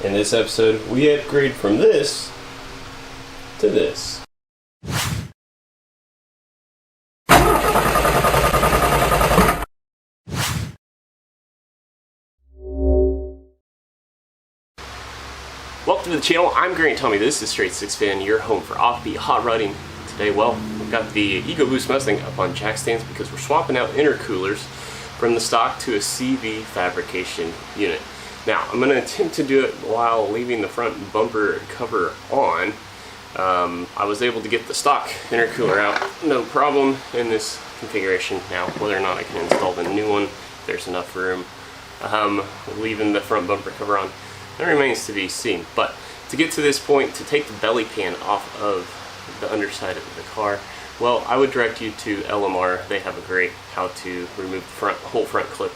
In this episode, we upgrade from this to this. Welcome to the channel. I'm Grant Tommy. This is Straight Six Fan, your home for offbeat hot rodding. Today, well, we've got the EcoBoost Mustang up on jack stands because we're swapping out intercoolers from the stock to a CV Fabrication unit. Now, I'm going to attempt to do it while leaving the front bumper cover on. I was able to get the stock intercooler out, no problem, in this configuration. Now, whether or not I can install the new one, there's enough room. Leaving the front bumper cover on, that remains to be seen. But to get to this point, to take the belly pan off of the underside of the car, well, I would direct you to LMR. They have a great how to remove the whole front clip.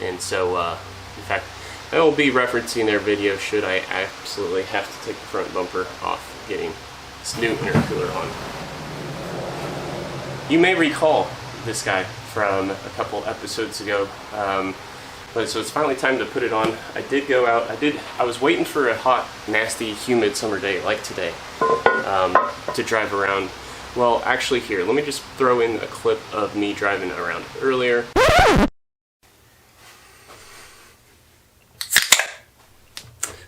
And so, in fact, I will be referencing their video should I absolutely have to take the front bumper off getting this new intercooler on. You may recall this guy from a couple episodes ago, but so it's finally time to put it on. I did go out, I was waiting for a hot, nasty, humid summer day like today to drive around. Well, actually here, let me just throw in a clip of me driving around earlier.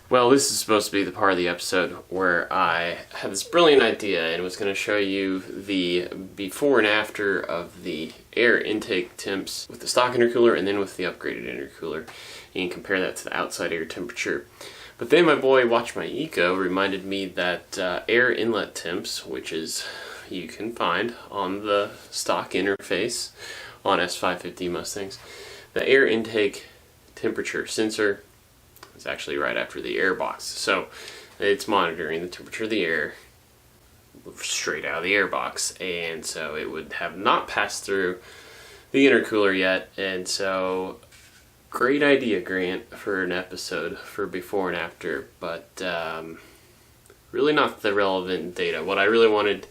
Well, this is supposed to be the part of the episode where I had this brilliant idea and was going to show you the before and after of the air intake temps with the stock intercooler and then with the upgraded intercooler. You can compare that to the outside air temperature. But then my boy Watch My Eco reminded me that air inlet temps, which is you can find on the stock interface on S550 Mustangs, the air intake temperature sensor is actually right after the air box. So it's monitoring the temperature of the air straight out of the air box, and so it would have not passed through the intercooler yet. And so great idea, Grant, for an episode for before and after, but really not the relevant data. What I really wanted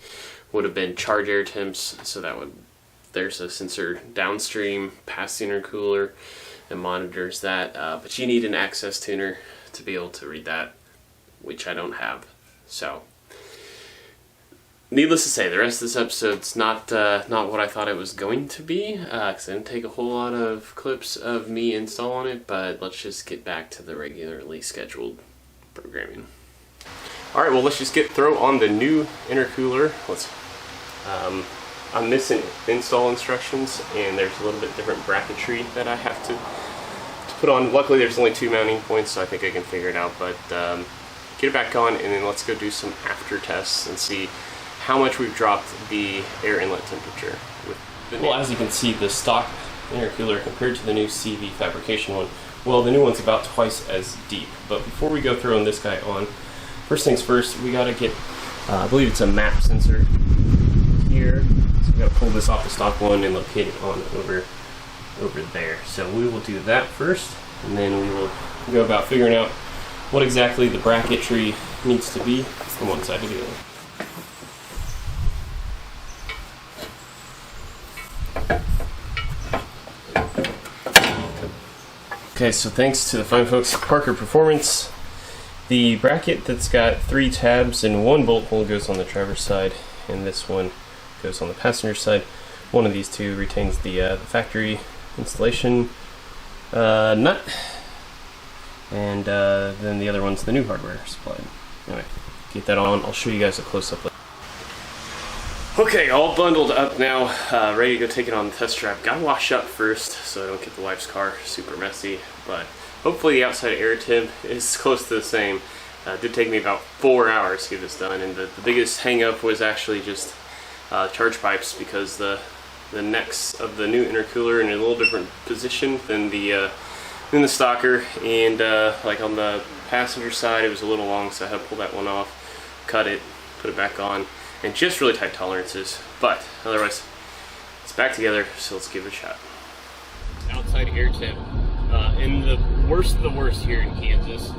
would have been charge air temps, so that would there's a sensor downstream past the intercooler and monitors that, but you need an access tuner to be able to read that, which I don't have. So needless to say, the rest of this episode's not what I thought it was going to be, because I didn't take a whole lot of clips of me installing it, but let's just get back to the regularly scheduled programming. Alright, well, let's just throw on the new intercooler. I'm missing install instructions, and there's a little bit different bracketry that I have to put on. Luckily, there's only 2 mounting points, so I think I can figure it out. But get it back on, and then let's go do some after tests and see how much we've dropped the air inlet temperature. Well, as you can see, the stock intercooler compared to the new CV Fabrication one, well, the new one's about twice as deep. But before we go throwing this guy on, first things first, we gotta get, I believe it's a map sensor here. So we gotta pull this off the stock one and locate it on over there. So we will do that first, and then we will go about figuring out what exactly the bracketry needs to be from one side to the other. Okay, so thanks to the fine folks at Parker Performance, the bracket that's got 3 tabs and 1 bolt hole goes on the driver's side, and this one goes on the passenger side. One of these two retains the factory installation nut, and then the other one's the new hardware supplied. Anyway, get that on. I'll show you guys a close-up later. Okay, all bundled up now, ready to go take it on the test drive. Gotta wash up first so I don't get the wife's car super messy, but hopefully the outside air temp is close to the same. It did take me about 4 hours to get this done, and the biggest hang-up was actually just charge pipes, because the necks of the new intercooler are in a little different position than the stocker, and like on the passenger side it was a little long, so I had to pull that one off, cut it, put it back on, and just really tight tolerances. But otherwise it's back together, so let's give it a shot. Outside air temp in the worst of the worst here in Kansas.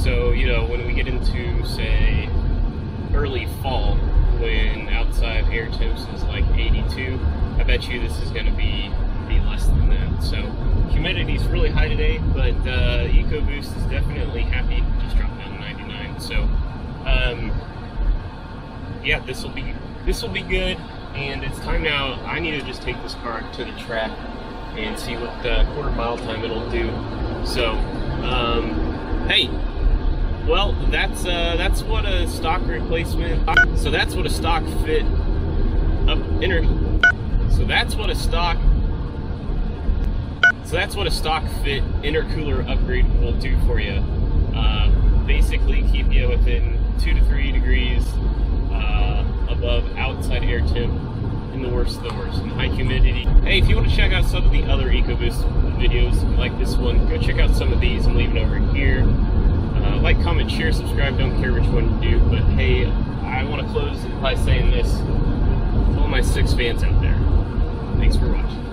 So, you know, when we get into, say, early fall, when outside air temps is like 82, I bet you this is going to be less than that. So humidity is really high today, but EcoBoost is definitely happy. Just drop down yeah, this will be good. And it's time now. I need to just take this car to the track and see what the quarter-mile time it'll do. So, hey, well, that's what a stock replacement. So that's what a stock fit up inner. So that's what a stock. So that's what a stock fit intercooler upgrade will do for you. Basically, keep you within 2 to 3 degrees above outside air temp in the worst of the worst, in high humidity. Hey, if you want to check out some of the other EcoBoost videos like this one, go check out some of these. I'm leaving over here. Like, comment, share, subscribe. Don't care which one you do, but hey, I want to close by saying this to all my 6 fans out there. Thanks for watching.